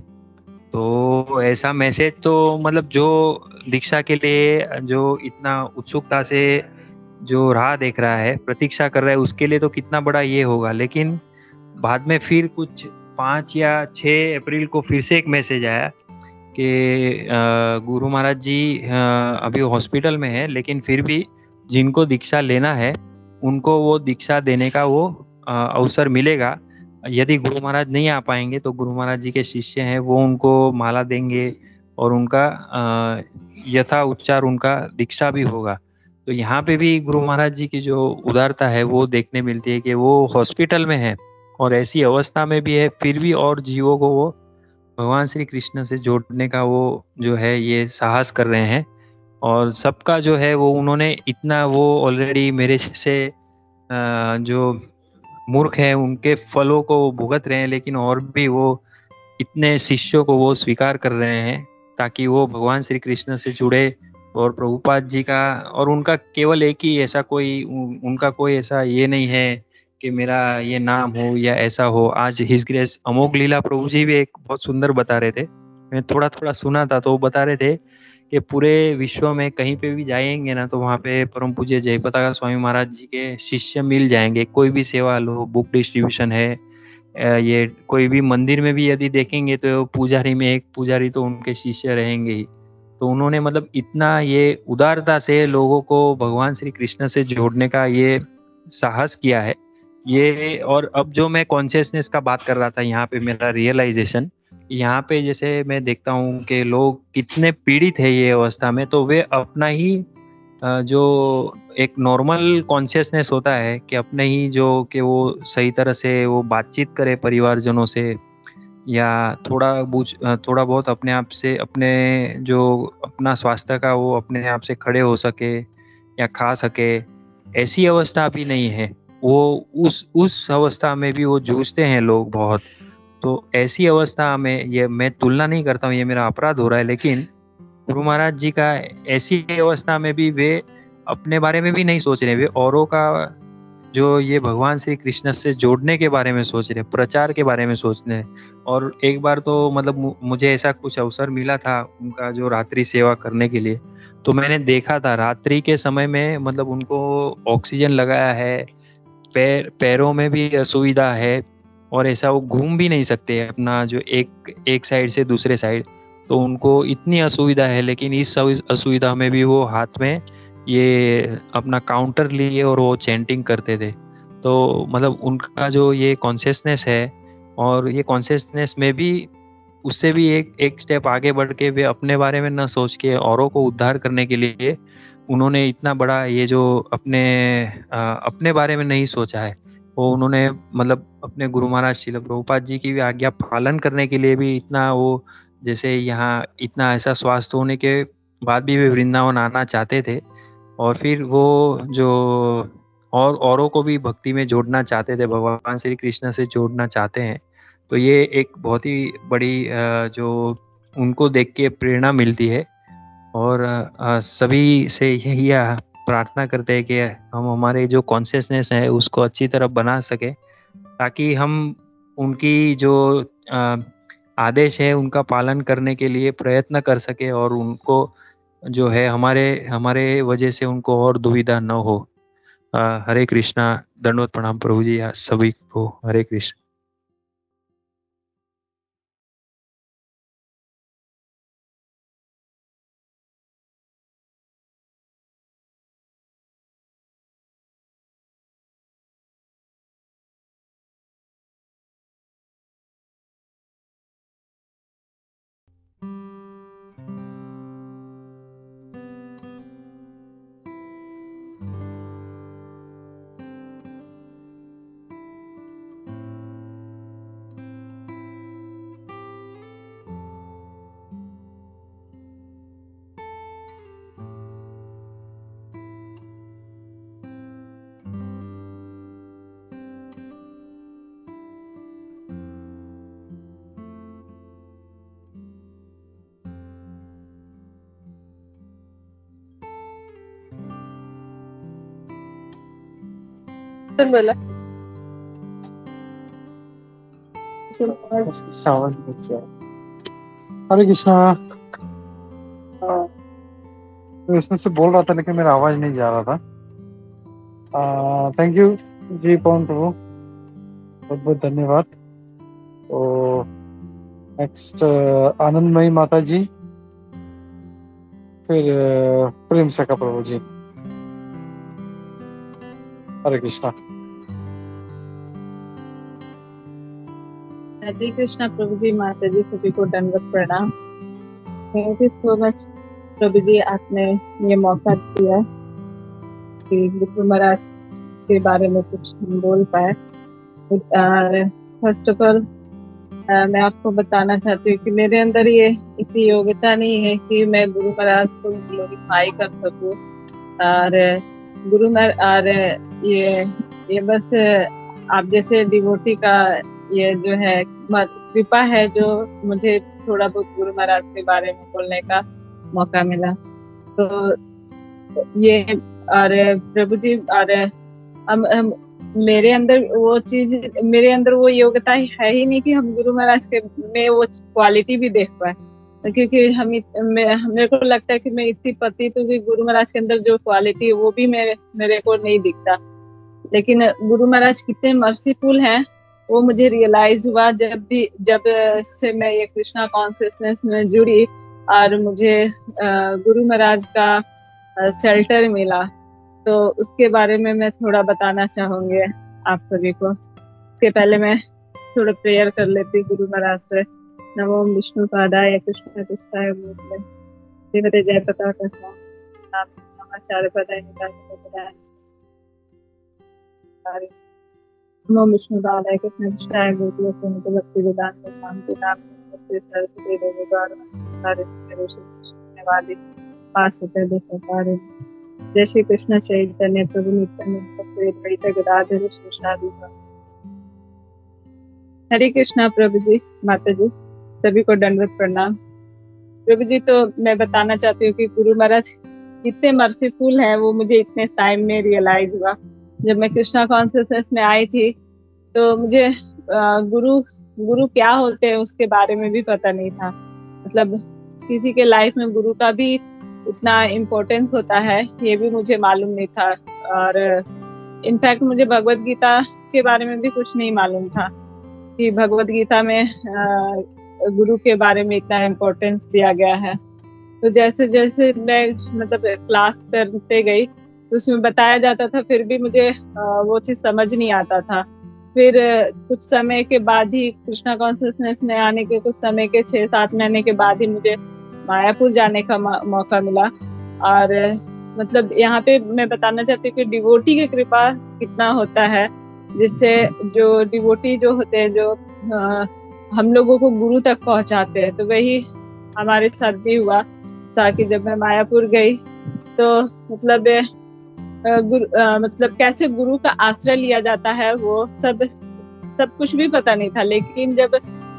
तो ऐसा मैसेज तो मतलब जो दीक्षा के लिए जो इतना उत्सुकता से जो राह देख रहा है, प्रतीक्षा कर रहा है, उसके लिए तो कितना बड़ा ये होगा। लेकिन बाद में फिर कुछ 5 या 6 अप्रैल को फिर से एक मैसेज आया कि गुरु महाराज जी अभी हॉस्पिटल में है, लेकिन फिर भी जिनको दीक्षा लेना है उनको वो दीक्षा देने का वो अवसर मिलेगा। यदि गुरु महाराज नहीं आ पाएंगे तो गुरु महाराज जी के शिष्य हैं वो उनको माला देंगे और उनका यथा उच्चार उनका दीक्षा भी होगा। तो यहाँ पे भी गुरु महाराज जी की जो उदारता है वो देखने मिलती है कि वो हॉस्पिटल में है और ऐसी अवस्था में भी है, फिर भी और जीवों को वो भगवान श्री कृष्ण से जोड़ने का वो जो है ये साहस कर रहे हैं। और सबका जो है वो उन्होंने इतना वो ऑलरेडी मेरे जैसे जो मूर्ख हैं उनके फलों को भुगत रहे हैं, लेकिन और भी वो इतने शिष्यों को वो स्वीकार कर रहे हैं ताकि वो भगवान श्री कृष्ण से जुड़े। और प्रभुपाद जी का और उनका केवल एक ही ऐसा कोई उनका कोई ऐसा ये नहीं है कि मेरा ये नाम हो या ऐसा हो। आज हिज ग्रेस अमोघ लीला प्रभु जी भी एक बहुत सुंदर बता रहे थे, मैं थोड़ा थोड़ा सुना था, तो वो बता रहे थे कि पूरे विश्व में कहीं पे भी जाएंगे ना तो वहाँ पे परम पूज्य जयपताका स्वामी महाराज जी के शिष्य मिल जाएंगे। कोई भी सेवा लो, बुक डिस्ट्रीब्यूशन है, ये कोई भी मंदिर में भी यदि देखेंगे तो पुजारी में एक पुजारी तो उनके शिष्य रहेंगे ही। तो उन्होंने मतलब इतना ये उदारता से लोगों को भगवान श्री कृष्ण से जोड़ने का ये साहस किया है ये। और अब जो मैं कॉन्शियसनेस का बात कर रहा था, यहाँ पे मेरा रियलाइजेशन, यहाँ पे जैसे मैं देखता हूँ कि लोग कितने पीड़ित है ये अवस्था में, तो वे अपना ही जो एक नॉर्मल कॉन्शियसनेस होता है कि अपने ही जो कि वो सही तरह से वो बातचीत करे परिवारजनों से या थोड़ा बहुत अपने आप से अपने जो अपना स्वास्थ्य का वो अपने आप से खड़े हो सके या खा सके, ऐसी अवस्था भी नहीं है। वो उस अवस्था में भी वो जूझते हैं लोग बहुत। तो ऐसी अवस्था में ये मैं तुलना नहीं करता हूँ, ये मेरा अपराध हो रहा है, लेकिन गुरु महाराज जी का ऐसी अवस्था में भी वे अपने बारे में भी नहीं सोच रहे, वे औरों का जो ये भगवान श्री कृष्ण से जोड़ने के बारे में सोच रहे, प्रचार के बारे में सोच रहे। और एक बार तो मतलब मुझे ऐसा कुछ अवसर मिला था उनका जो रात्रि सेवा करने के लिए, तो मैंने देखा था रात्रि के समय में मतलब उनको ऑक्सीजन लगाया है, पैरों में भी असुविधा है और ऐसा वो घूम भी नहीं सकते अपना जो एक साइड से दूसरे साइड, तो उनको इतनी असुविधा है। लेकिन इस असुविधा में भी वो हाथ में ये अपना काउंटर लिए और वो चैंटिंग करते थे। तो मतलब उनका जो ये कॉन्शियसनेस है और ये कॉन्शियसनेस में भी उससे भी एक स्टेप आगे बढ़ के वे अपने बारे में न सोच के औरों को उद्धार करने के लिए उन्होंने इतना बड़ा ये जो अपने बारे में नहीं सोचा है, वो उन्होंने मतलब अपने गुरु महाराज श्रील प्रभुपाद जी की भी आज्ञा पालन करने के लिए भी इतना वो, जैसे यहाँ इतना ऐसा स्वास्थ्य होने के बाद भी वे वृंदावन आना चाहते थे और फिर वो जो और औरों को भी भक्ति में जोड़ना चाहते थे, भगवान श्री कृष्ण से जोड़ना चाहते हैं। तो ये एक बहुत ही बड़ी जो उनको देख के प्रेरणा मिलती है। और सभी से यही प्रार्थना करते हैं कि हम हमारे जो कॉन्शियसनेस है उसको अच्छी तरह बना सके, ताकि हम उनकी जो आदेश है उनका पालन करने के लिए प्रयत्न कर सके और उनको जो है हमारे वजह से उनको और दुविधा न हो। हरे कृष्णा, दंडवत प्रणाम प्रभु जी आप सभी को। हरे कृष्ण। बोला आवाज नहीं किया। हरे कृष्णा। इसमें से बोल रहा था लेकिन मेरा आवाज नहीं जा रहा था। थैंक यू जी पवन प्रभु, बहुत बहुत धन्यवाद। तो नेक्स्ट आनंदमयी माता जी, फिर प्रेम सखा प्रभु जी। हरे कृष्णा। हरे कृष्णा प्रभु जी, माता जी सभी को दंडवत प्रणाम। थैंक यू सो मच प्रभु जी, आपने ये मौका दिया कि गुरु महाराज के बारे में कुछ हम बोल पाए। फर्स्ट ऑफ ऑल मैं आपको बताना चाहती हूँ कि मेरे अंदर ये इतनी योग्यता नहीं है कि मैं गुरु महाराज को ग्लोरीफाई कर सकूं। और गुरु महाराज और ये बस आप जैसे डिवोटी का ये जो है कृपा है जो मुझे थोड़ा बहुत गुरु महाराज के बारे में बोलने का मौका मिला। तो ये और प्रभु जी, और हम मेरे अंदर वो चीज, मेरे अंदर वो योग्यता है ही नहीं कि हम गुरु महाराज के में वो क्वालिटी भी देख पाए, क्योंकि मेरे को लगता है कि मैं इतनी पति तो भी गुरु महाराज के अंदर जो क्वालिटी है वो भी मेरे को नहीं दिखता। लेकिन गुरु महाराज कितने मर्सीफुल हैं वो मुझे रियलाइज हुआ जब से मैं ये कृष्णा कॉन्शियसनेस में जुड़ी और मुझे गुरु महाराज का शेल्टर मिला। तो उसके बारे में मैं थोड़ा बताना चाहूंगी आप सभी को। उसके पहले मैं थोड़ा प्रेयर कर लेती गुरु महाराज से। नमो विष्णु पादाय कृष्ण कृष्णाय मूर्तये श्रीमते जय पताका नमाचार्य पदाय नमो विष्णु पादाय कृष्ण कृष्णाय मूर्तये श्रीमते भक्ति वेदांत शांति नाम नमस्ते सरस्वती देवी द्वारा पास होते देशकार्य। जय श्री कृष्ण चैतन्य प्रभु नित्यानंद गदाधर श्रीशादी। हरे कृष्णा प्रभु जी, माता जी सभी को दंडवत प्रणाम। प्रभु जी, तो मैं बताना चाहती हूँ कि गुरु महाराज इतने मर्सीफुल है वो मुझे इतने टाइम में रियलाइज हुआ। जब मैं कृष्णा कॉन्शियसनेस में आई थी तो मुझे गुरु क्या होते हैं उसके बारे में भी पता नहीं था। मतलब किसी के लाइफ में गुरु का भी इतना इम्पोर्टेंस होता है ये भी मुझे मालूम नहीं था। और इनफैक्ट मुझे भगवत गीता के बारे में भी कुछ नहीं मालूम था कि भगवत गीता में गुरु के बारे में इतना इम्पोर्टेंस दिया गया है। तो जैसे जैसे मैं मतलब क्लास करते गई तो उसमें बताया जाता था, फिर भी मुझे वो चीज समझ नहीं आता था। फिर कुछ समय के बाद ही कृष्णा कॉन्शियसनेस में आने के कुछ समय के 6-7 महीने के बाद ही मुझे मायापुर जाने का मौका मिला। और मतलब यहाँ पे मैं बताना चाहती हूँ कि डिवोटी की कृपा कितना होता है, जिससे जो डिवोटी जो होते हैं जो हम लोगों को गुरु तक पहुँचाते हैं। तो वही हमारे साथ भी हुआ कि जब मैं मायापुर गई तो मतलब मतलब कैसे गुरु का आश्रय लिया जाता है वो सब कुछ भी पता नहीं था। लेकिन जब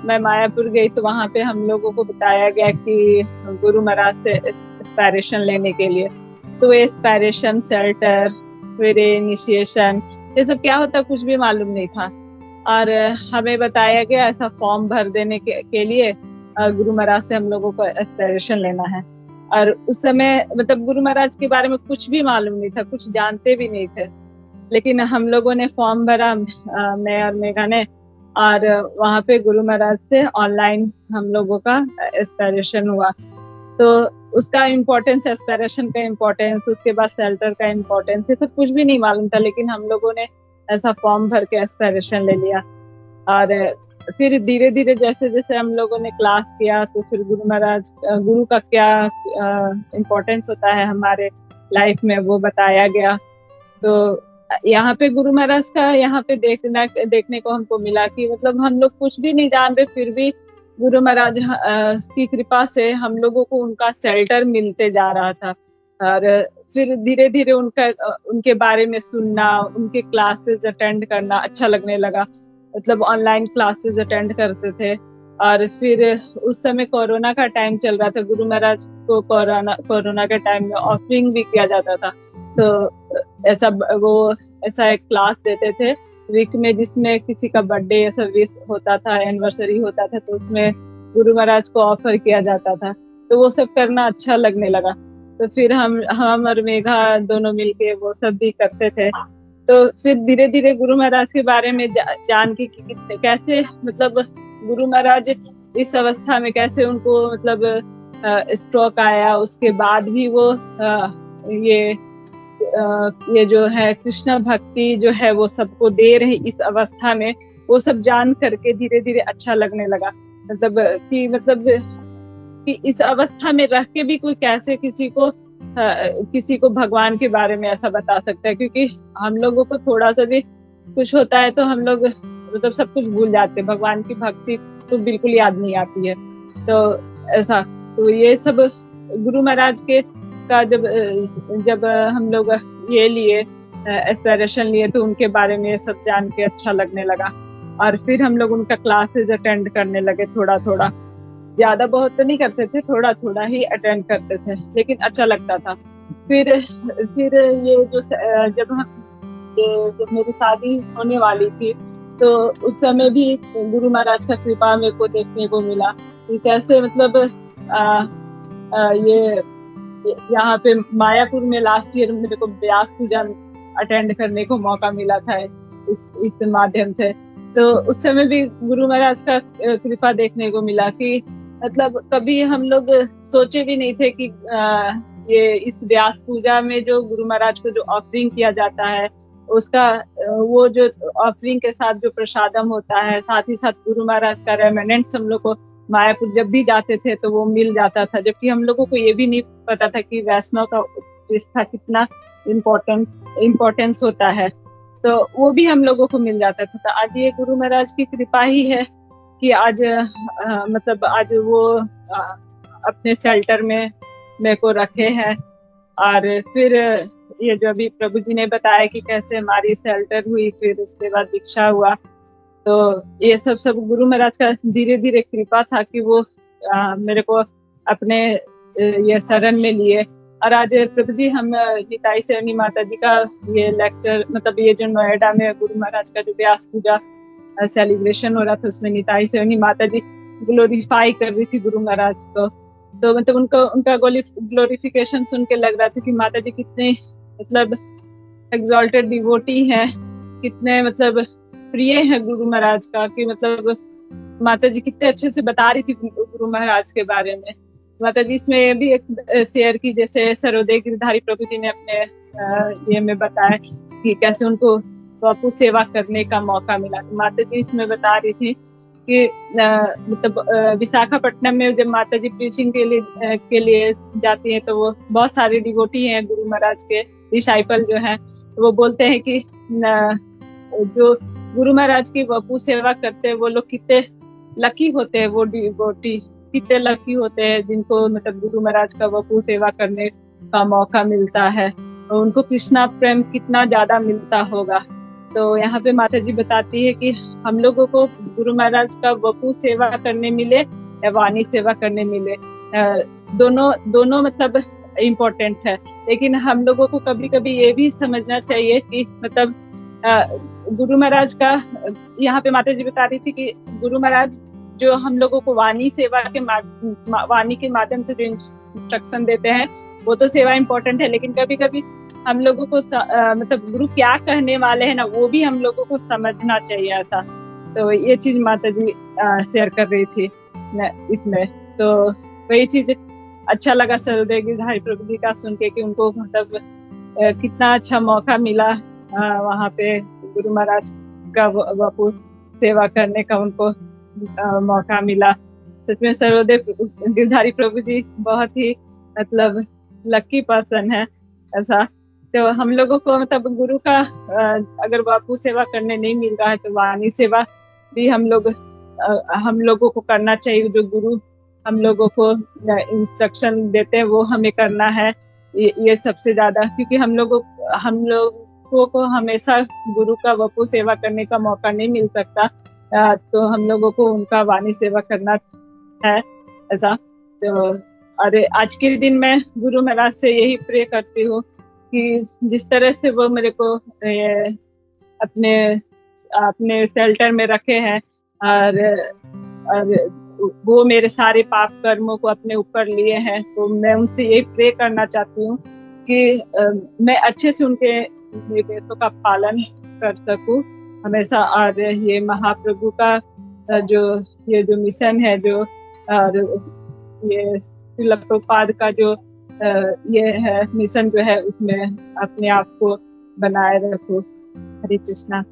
मैं मायापुर गई तो वहां पे हम लोगों को बताया गया कि गुरु महाराज से इंस्पायरेशन लेने के लिए, तो ये इंस्पायरेशन शेल्टर फिर इनिशिएशन ये सब क्या होता कुछ भी मालूम नहीं था। और हमें बताया गया ऐसा फॉर्म भर देने के लिए गुरु महाराज से हम लोगों को इंस्पायरेशन लेना है। और उस समय मतलब गुरु महाराज के बारे में कुछ भी मालूम नहीं था, कुछ जानते भी नहीं थे। लेकिन हम लोगों ने फॉर्म भरा, मैं और मेघा ने, और वहाँ पे गुरु महाराज से ऑनलाइन हम लोगों का एस्पिरेशन हुआ। तो उसका इम्पोर्टेंस, एस्पिरेशन का इम्पोर्टेंस, उसके बाद शेल्टर का इम्पोर्टेंस, ये सब कुछ भी नहीं मालूम था, लेकिन हम लोगों ने ऐसा फॉर्म भर के एस्पिरेशन ले लिया। और फिर धीरे धीरे जैसे जैसे हम लोगों ने क्लास किया, तो फिर गुरु महाराज, गुरु का क्या इम्पोर्टेंस होता है हमारे लाइफ में, वो बताया गया। तो यहाँ पे गुरु महाराज का यहाँ पे देखने को हमको मिला कि मतलब हम लोग कुछ भी नहीं जान रहे, फिर भी गुरु महाराज की कृपा से हम लोगों को उनका शेल्टर मिलते जा रहा था। और फिर धीरे धीरे उनके बारे में सुनना, उनके क्लासेस अटेंड करना अच्छा लगने लगा। मतलब ऑनलाइन क्लासेस अटेंड करते थे। और फिर उस समय कोरोना का टाइम चल रहा था, गुरु महाराज को कोरोना के टाइम में ऑफरिंग भी किया जाता था। तो ऐसा एक क्लास देते थे वीक में, जिसमें किसी का बर्थडे या सर्विस होता था, एनिवर्सरी होता था, तो उसमें गुरु महाराज को ऑफर किया जाता था। तो वो सब करना अच्छा लगने लगा। तो फिर हम और मेघा दोनों मिलके वो सब भी करते थे। तो फिर धीरे धीरे गुरु महाराज के बारे में जान के कैसे मतलब गुरु महाराज इस अवस्था में कैसे उनको मतलब स्ट्रोक आया, उसके बाद भी वो ये जो है कृष्ण भक्ति जो है वो सबको दे रहे इस अवस्था में, वो सब जान करके धीरे धीरे अच्छा लगने लगा। मतलब कि इस अवस्था में रह के भी कोई कैसे किसी को भगवान के बारे में ऐसा बता सकता है, क्योंकि हम लोगों को थोड़ा सा भी कुछ होता है तो हम लोग मतलब सब कुछ भूल जाते हैं, भगवान की भक्ति तो बिल्कुल याद नहीं आती है। तो ऐसा, तो ये सब गुरु महाराज के का जब हम लोग ये लिए एस्पिरेशन लिए, तो उनके बारे में सब जान के अच्छा लगने लगा। और फिर हम लोग उनका क्लासेस अटेंड करने लगे, थोड़ा थोड़ा, ज्यादा बहुत तो नहीं करते थे, थोड़ा थोड़ा ही अटेंड करते थे, लेकिन अच्छा लगता था। फिर ये जब मेरी शादी होने वाली थी, तो उस समय भी गुरु महाराज का कृपा मेरे को देखने को मिला कि कैसे मतलब ये यहाँ पे मायापुर में लास्ट ईयर मेरे को व्यास पूजा अटेंड करने को मौका मिला था इस माध्यम से। तो उस समय भी गुरु महाराज का कृपा देखने को मिला कि मतलब कभी हम लोग सोचे भी नहीं थे कि ये इस व्यास पूजा में जो गुरु महाराज को जो ऑफरिंग किया जाता है, उसका वो जो ऑफरिंग के साथ जो प्रसादम होता है, साथ ही साथ गुरु महाराज का रेमेनेंट्स हम लोग को मायापुर जब भी जाते थे तो वो मिल जाता था, जबकि हम लोगों को ये भी नहीं पता था कि वैष्णव का प्रतिष्ठा कितना इम्पोर्टेंस होता है। तो वो भी हम लोगों को मिल जाता था। तो आज ये गुरु महाराज की कृपा ही है कि आज मतलब आज वो अपने शेल्टर में मेरे को रखे हैं। और फिर ये जो अभी प्रभु जी ने बताया कि कैसे हमारी शेल्टर हुई, फिर उसके बाद दीक्षा हुआ, तो ये सब गुरु महाराज का धीरे धीरे कृपा था कि वो मेरे को अपने ये शरण में लिए। और आज प्रभु जी हम निताई सेवनी माता जी का ये लेक्चर, मतलब ये जो नोएडा में गुरु महाराज का जो व्यास पूजा सेलिब्रेशन हो रहा था, उसमें निताई सेवनी माता जी ग्लोरीफाई कर रही थी गुरु महाराज को। तो मतलब उनका ग्लोरिफिकेशन सुन के लग रहा था कि माता जी कितने मतलब एग्जॉल्टेड डिवोटी है, कितने मतलब प्रिय है गुरु महाराज का, कि मतलब माता जी कितने अच्छे से बता रही थी गुरु महाराज के बारे में। माता जी इसमें भी एक शेयर की, जैसे सर्वोदय गिरधारी प्रभु जी ने अपने ये में बताया कि कैसे उनको बापू सेवा करने का मौका मिला। तो माता जी इसमें बता रही थी कि मतलब विशाखापट्टनम में जब माता जी प्रीचिंग के लिए जाती है, तो वो बहुत सारे डिवोटी हैं गुरु महाराज के डिसाइपल जो हैं, तो वो बोलते हैं कि जो गुरु महाराज की बापू सेवा करते हैं वो लोग कितने लकी होते हैं, वो डिवोटी कितने लकी होते हैं जिनको मतलब गुरु महाराज का बापू सेवा करने का मौका मिलता है, और उनको कृष्णा प्रेम कितना ज्यादा मिलता होगा। तो यहाँ पे माता जी बताती है कि हम लोगों को गुरु महाराज का वपू सेवा करने मिले या वाणी सेवा करने मिले, दोनों मतलब इम्पोर्टेंट है। लेकिन हम लोगों को कभी कभी ये भी समझना चाहिए कि मतलब गुरु महाराज का, यहाँ पे माता जी बता रही थी कि गुरु महाराज जो हम लोगों को वाणी सेवा के वाणी के माध्यम से जो इंस्ट्रक्शन देते हैं वो तो सेवा इम्पोर्टेंट है, लेकिन कभी कभी हम लोगों को मतलब गुरु क्या कहने वाले हैं ना, वो भी हम लोगों को समझना चाहिए ऐसा। तो ये चीज माता जी शेयर कर रही थी इसमें। तो वही चीज अच्छा लगा सर्वोदय गिरधारी प्रभु जी का सुन के कि उनको मतलब कितना अच्छा मौका मिला वहाँ पे गुरु महाराज का बापू सेवा करने का उनको मौका मिला। सच में सर्वोदय गिरधारी प्रभु जी बहुत ही मतलब लकी पर्सन है ऐसा। तो हम लोगों को मतलब गुरु का अगर बापू सेवा करने नहीं मिल रहा है तो वाणी सेवा भी हम लोगों को करना चाहिए। जो गुरु हम लोगों को इंस्ट्रक्शन देते हैं वो हमें करना है, ये सबसे ज्यादा, क्योंकि हम लोगों को हमेशा गुरु का बापू सेवा करने का मौका नहीं मिल सकता। तो हम लोगों को उनका वाणी सेवा करना है ऐसा। तो और आज के दिन मैं गुरु महाराज से यही प्रे करती हूँ कि जिस तरह से वो मेरे को अपने शेल्टर में रखे हैं और वो मेरे सारे पाप कर्मों को अपने ऊपर लिए हैं, तो मैं उनसे यही प्रे करना चाहती हूँ कि मैं अच्छे से उनके निर्देशों का पालन कर सकूं हमेशा। और ये महाप्रभु का जो मिशन है, जो और ये श्रील प्रभुपाद का जो ये है मिशन जो है, उसमें अपने आप को बनाए रखो। हरे कृष्णा।